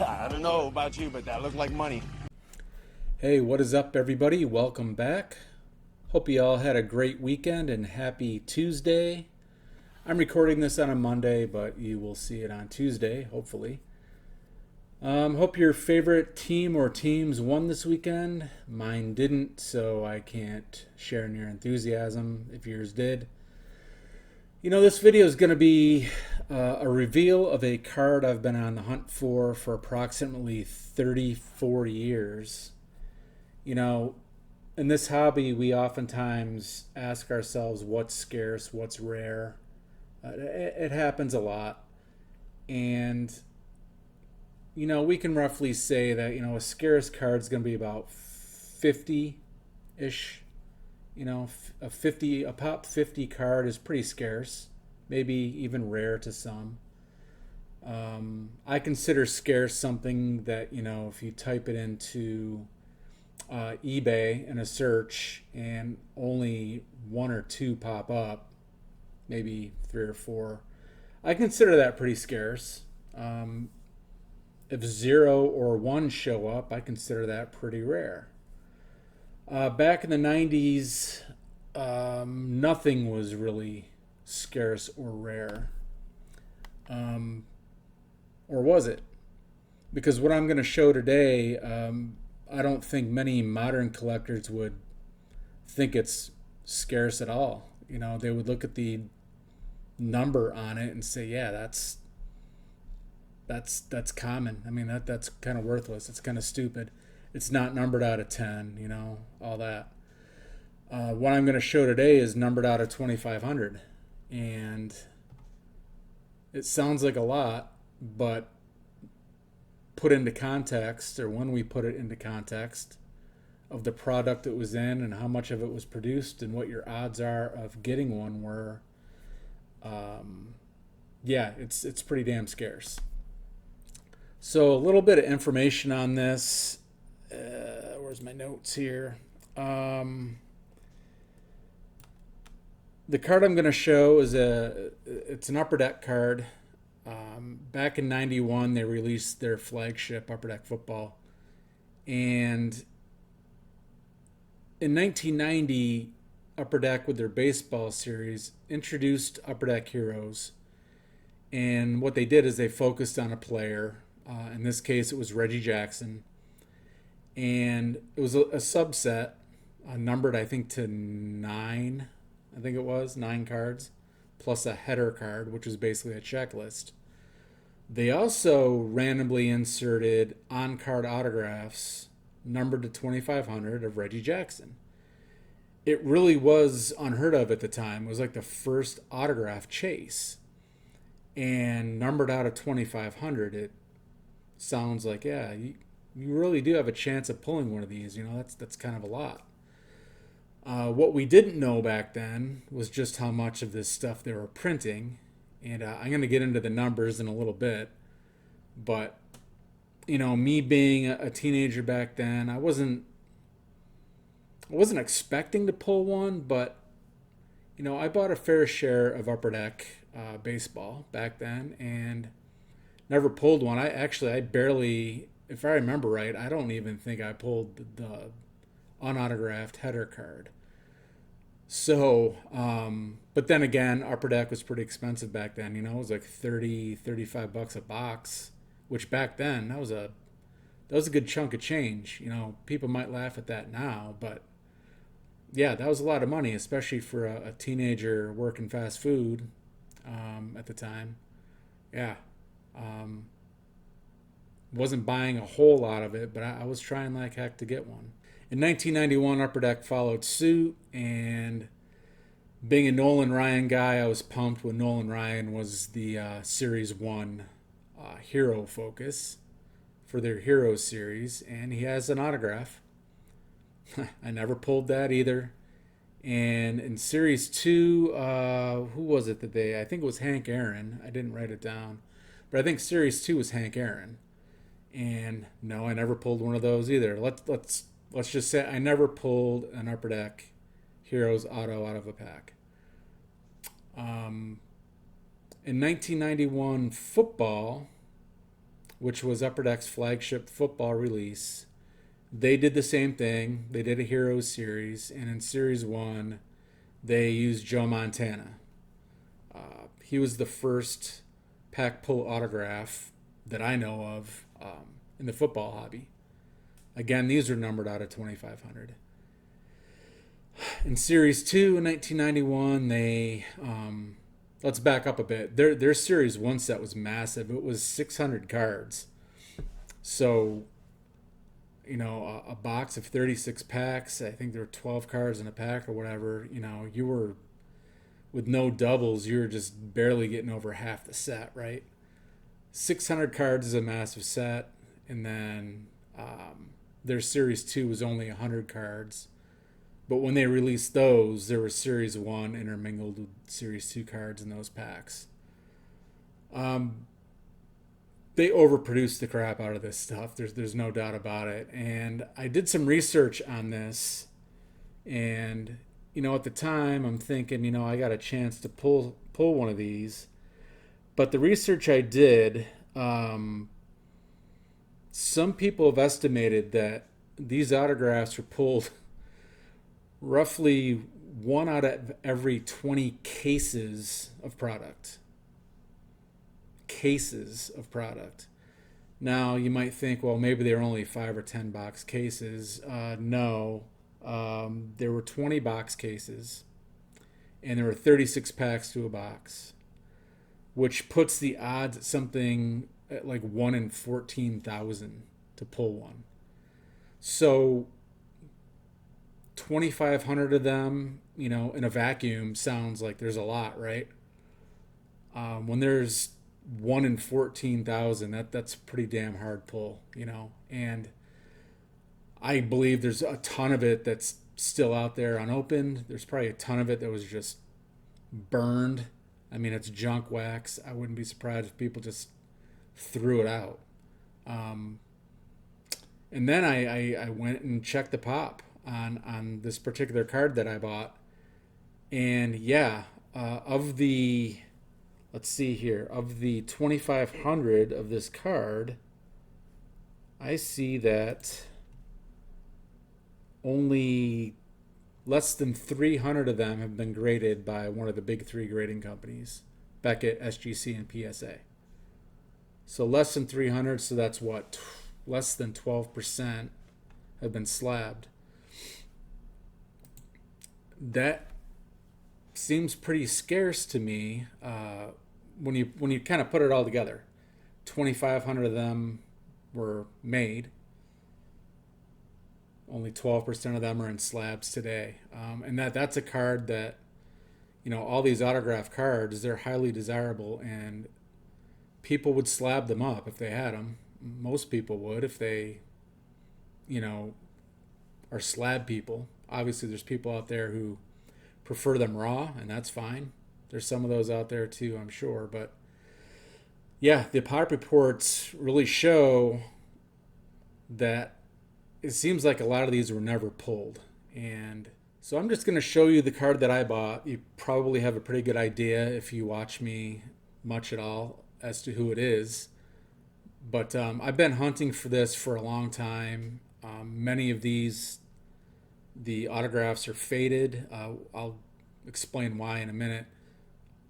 I don't know about you, but that looked like money. Hey, what is up, everybody? Welcome back. Hope you all had a great weekend and happy Tuesday. I'm recording this on a Monday, but you will see it on Tuesday, hopefully. Hope your favorite team or teams won this weekend. Mine didn't, so I can't share in your enthusiasm if yours did. This video is going to be a reveal of a card I've been on the hunt for approximately 34 years. You know, in this hobby, we oftentimes ask ourselves what's scarce, what's rare. It happens a lot. And, we can roughly say that, a scarce card is going to be about 50 ish. A pop 50 card is pretty scarce, maybe even rare to some. I consider scarce something that, if you type it into eBay in a search and only one or two pop up, maybe three or four, I consider that pretty scarce. If zero or one show up, I consider that pretty rare. Back in the 90s, nothing was really scarce or rare. Or was it? Because what I'm going to show today, I don't think many modern collectors would think it's scarce at all. They would look at the number on it and say, "Yeah, that's common. I mean, that's kind of worthless. It's kind of stupid. It's not numbered out of 10. All that." What I'm going to show today is numbered out of 2,500, and it sounds like a lot, but put into context, or when we put it into context of the product it was in and how much of it was produced and what your odds are of getting one were, yeah, it's pretty damn scarce. So a little bit of information on this. Where's my notes here? The card I'm going to show it's an Upper Deck card. Back in '91, they released their flagship Upper Deck Football, and in 1990, Upper Deck with their baseball series introduced Upper Deck Heroes, and what they did is they focused on a player. In this case, it was Reggie Jackson, and it was a subset, numbered I think to 9. I think it was 9 cards, plus a header card, which is basically a checklist. They also randomly inserted on-card autographs numbered to 2,500 of Reggie Jackson. It really was unheard of at the time. It was like the first autograph chase. And numbered out of 2,500, it sounds like, yeah, you really do have a chance of pulling one of these. That's kind of a lot. What we didn't know back then was just how much of this stuff they were printing, and I'm going to get into the numbers in a little bit. But me being a teenager back then, I wasn't expecting to pull one, but I bought a fair share of Upper Deck baseball back then, and never pulled one. I barely, if I remember right, I don't even think I pulled the unautographed header card. So, but then again, Upper Deck was pretty expensive back then. It was like 30, $35 a box, which back then that was a good chunk of change. People might laugh at that now, but yeah, that was a lot of money, especially for a teenager working fast food at the time. Yeah, wasn't buying a whole lot of it, but I was trying like heck to get one. In 1991, Upper Deck followed suit, and being a Nolan Ryan guy, I was pumped when Nolan Ryan was the Series 1 hero focus for their Heroes series, and he has an autograph. I never pulled that either. And in Series 2, who was it I think it was Hank Aaron. I didn't write it down. But I think Series 2 was Hank Aaron. And no, I never pulled one of those either. Let's just say I never pulled an Upper Deck Heroes auto out of a pack. In 1991 football, which was Upper Deck's flagship football release, they did the same thing. They did a Heroes series, and in Series 1, they used Joe Montana. He was the first pack pull autograph that I know of in the football hobby. Again, these are numbered out of 2,500. In Series 2 in 1991, they let's back up a bit. Their Series 1 set was massive. It was 600 cards. So, a box of 36 packs, I think there were 12 cards in a pack or whatever, you were, with no doubles, you were just barely getting over half the set, right? 600 cards is a massive set. And then their Series 2 was only 100 cards. But when they released those, there was Series 1 intermingled with Series 2 cards in those packs. They overproduced the crap out of this stuff. There's no doubt about it. And I did some research on this. And, at the time, I'm thinking, I got a chance to pull one of these. But the research I did, some people have estimated that these autographs were pulled roughly 1 out of every 20 cases of product. Cases of product. Now, you might think, well, maybe they were only 5 or 10 box cases. No. There were 20 box cases, and there were 36 packs to a box, which puts the odds at something at like 1 in 14,000 to pull one. So 2,500 of them, in a vacuum sounds like there's a lot, right? When there's 1 in 14,000, that's a pretty damn hard pull, and I believe there's a ton of it that's still out there unopened. There's probably a ton of it that was just burned. I mean, it's junk wax. I wouldn't be surprised if people just threw it out. And then I went and checked the pop on this particular card that I bought. And of the 2,500 of this card, I see that only less than 300 of them have been graded by one of the big 3 grading companies, Beckett, SGC, and PSA. So less than 300, so that's what? Less than 12% have been slabbed. That seems pretty scarce to me when you kind of put it all together. 2,500 of them were made. Only 12% of them are in slabs today. And that's a card that, all these autograph cards, they're highly desirable, and people would slab them up if they had them. Most people would if they, are slab people. Obviously, there's people out there who prefer them raw, and that's fine. There's some of those out there too, I'm sure. But yeah, the pop reports really show that it seems like a lot of these were never pulled. And so I'm just going to show you the card that I bought. You probably have a pretty good idea if you watch me much at all as to who it is. But I've been hunting for this for a long time. Many of these, the autographs are faded. I'll explain why in a minute.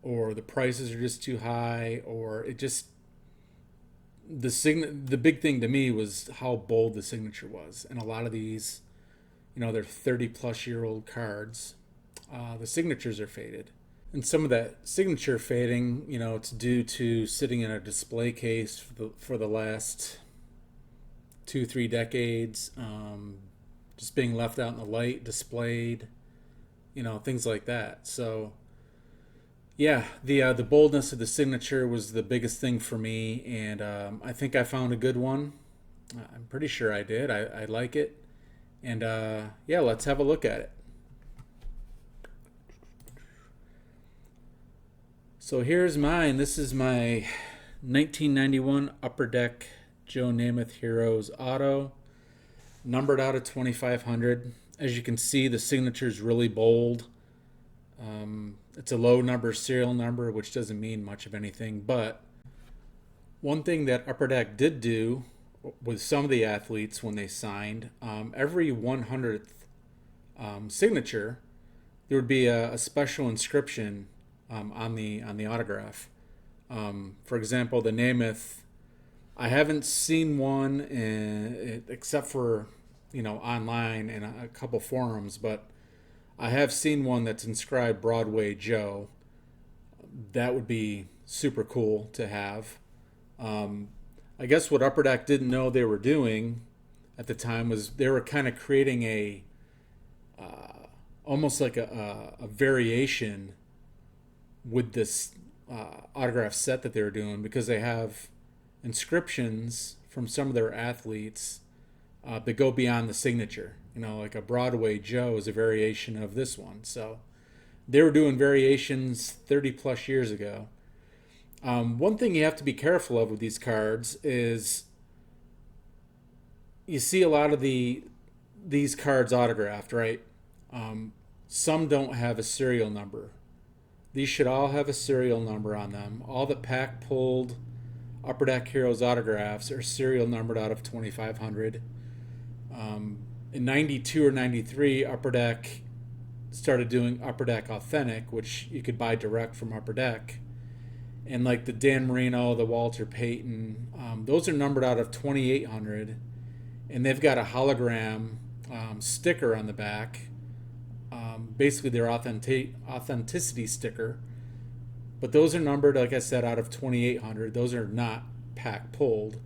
Or the prices are just too high, or it just... The big thing to me was how bold the signature was. And a lot of these, they're 30-plus year old cards. The signatures are faded. And some of that signature fading, it's due to sitting in a display case for the last 2-3 decades, just being left out in the light, displayed, things like that. So, yeah, the boldness of the signature was the biggest thing for me, and I think I found a good one. I'm pretty sure I did. I like it. And, let's have a look at it. So here's mine. This is my 1991 Upper Deck Joe Namath Heroes Auto, numbered out of 2,500. As you can see, the signature is really bold. It's a low number serial number, which doesn't mean much of anything, but One thing that Upper Deck did do with some of the athletes when they signed, every 100th signature, there would be a special inscription on the autograph. For example, the Namath. I haven't seen one except for online and a couple forums, but I have seen one that's inscribed Broadway Joe. That would be super cool to have. Um, I guess what Upper Deck didn't know they were doing at the time was they were kind of creating a almost like a variation with this autograph set that they were doing, because they have inscriptions from some of their athletes that go beyond the signature. Like a Broadway Joe is a variation of this one. So they were doing variations 30 plus years ago. One thing you have to be careful of with these cards is you see a lot of these cards autographed, right? Some don't have a serial number. These should all have a serial number on them. All the pack pulled Upper Deck Heroes autographs are serial numbered out of 2,500. In 92 or 93, Upper Deck started doing Upper Deck Authentic, which you could buy direct from Upper Deck. And like the Dan Marino, the Walter Payton, those are numbered out of 2,800. And they've got a hologram sticker on the back. Basically their authenticity sticker. But those are numbered, like I said, out of 2,800. Those are not pack pulled,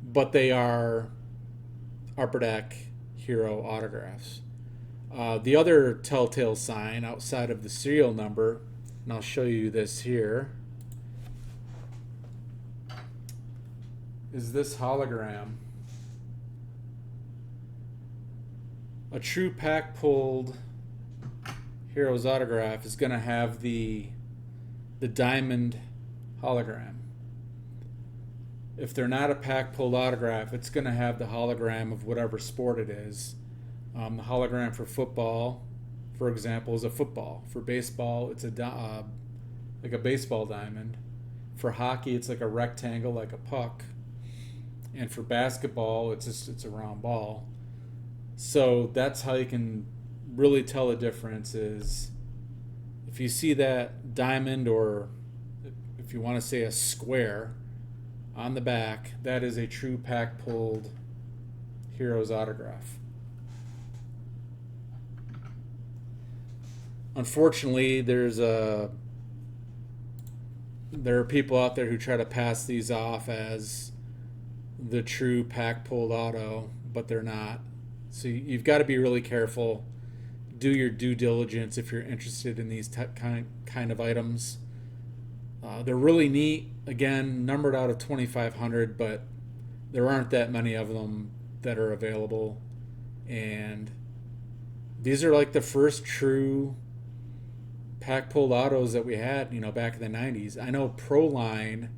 but they are Upper Deck Hero autographs. The other telltale sign outside of the serial number, and I'll show you this here, is this hologram. A true pack pulled Heroes autograph is going to have the diamond hologram. If they're not a pack pulled autograph, it's going to have the hologram of whatever sport it is. The hologram for football, for example, is a football. For baseball, it's like a baseball diamond. For hockey, it's like a rectangle, like a puck. And for basketball, it's a round ball. So that's how you can really tell the difference. Is if you see that diamond, or if you want to say a square on the back, that is a true pack pulled Heroes autograph. Unfortunately, there are people out there who try to pass these off as the true pack pulled auto, but they're not. So you've got to be really careful. Do your due diligence if you're interested in these kind of items. They're really neat. Again, numbered out of 2,500, but there aren't that many of them that are available. And these are like the first true pack pulled autos that we had, back in the 90s. I know Proline,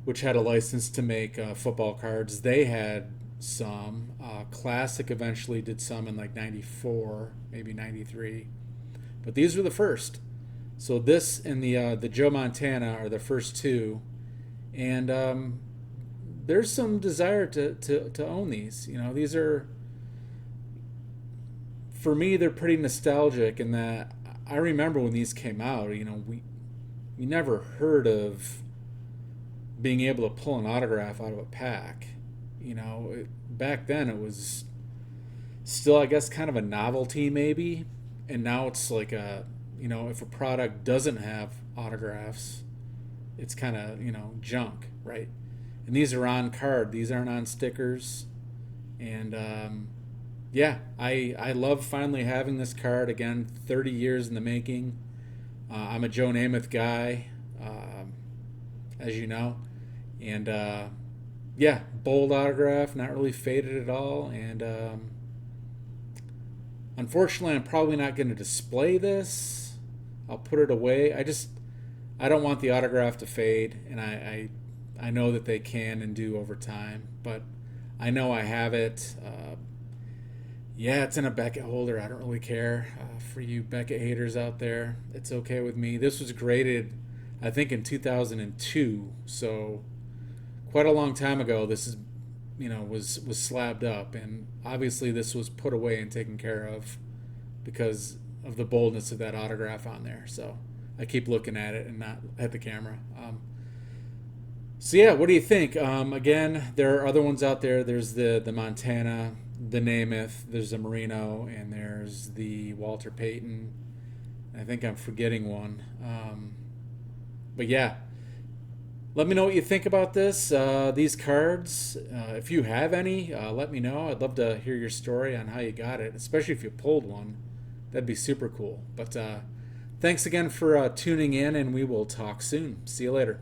which had a license to make football cards, they had some. Classic eventually did some in like 94, maybe 93. But these were the first. So this and the Joe Montana are the first two. And there's some desire to own these. These are, for me, they're pretty nostalgic in that I remember when these came out, we never heard of being able to pull an autograph out of a pack. Back then it was still, I guess, kind of a novelty maybe. And now it's like if a product doesn't have autographs, it's kind of, junk, right? And these are on card. These aren't on stickers. And yeah, I love finally having this card again. 30 years in the making. I'm a Joe Namath guy, as you know, and yeah, bold autograph, not really faded at all. And unfortunately, I'm probably not going to display this. I'll put it away. I don't want the autograph to fade, and I know that they can and do over time, but I know I have it. Yeah, it's in a Beckett holder. I don't really care. For you Beckett haters out there, it's okay with me. This was graded, I think, in 2002, so quite a long time ago. This is, was slabbed up, and obviously this was put away and taken care of because of the boldness of that autograph on there. So I keep looking at it and not at the camera. So yeah, what do you think? Again, there are other ones out there. There's the Montana, the Namath, there's the Marino, and there's the Walter Payton. I think I'm forgetting one. But yeah, let me know what you think about these cards. If you have any, let me know. I'd love to hear your story on how you got it, especially if you pulled one. That'd be super cool. But thanks again for tuning in, and we will talk soon. See you later.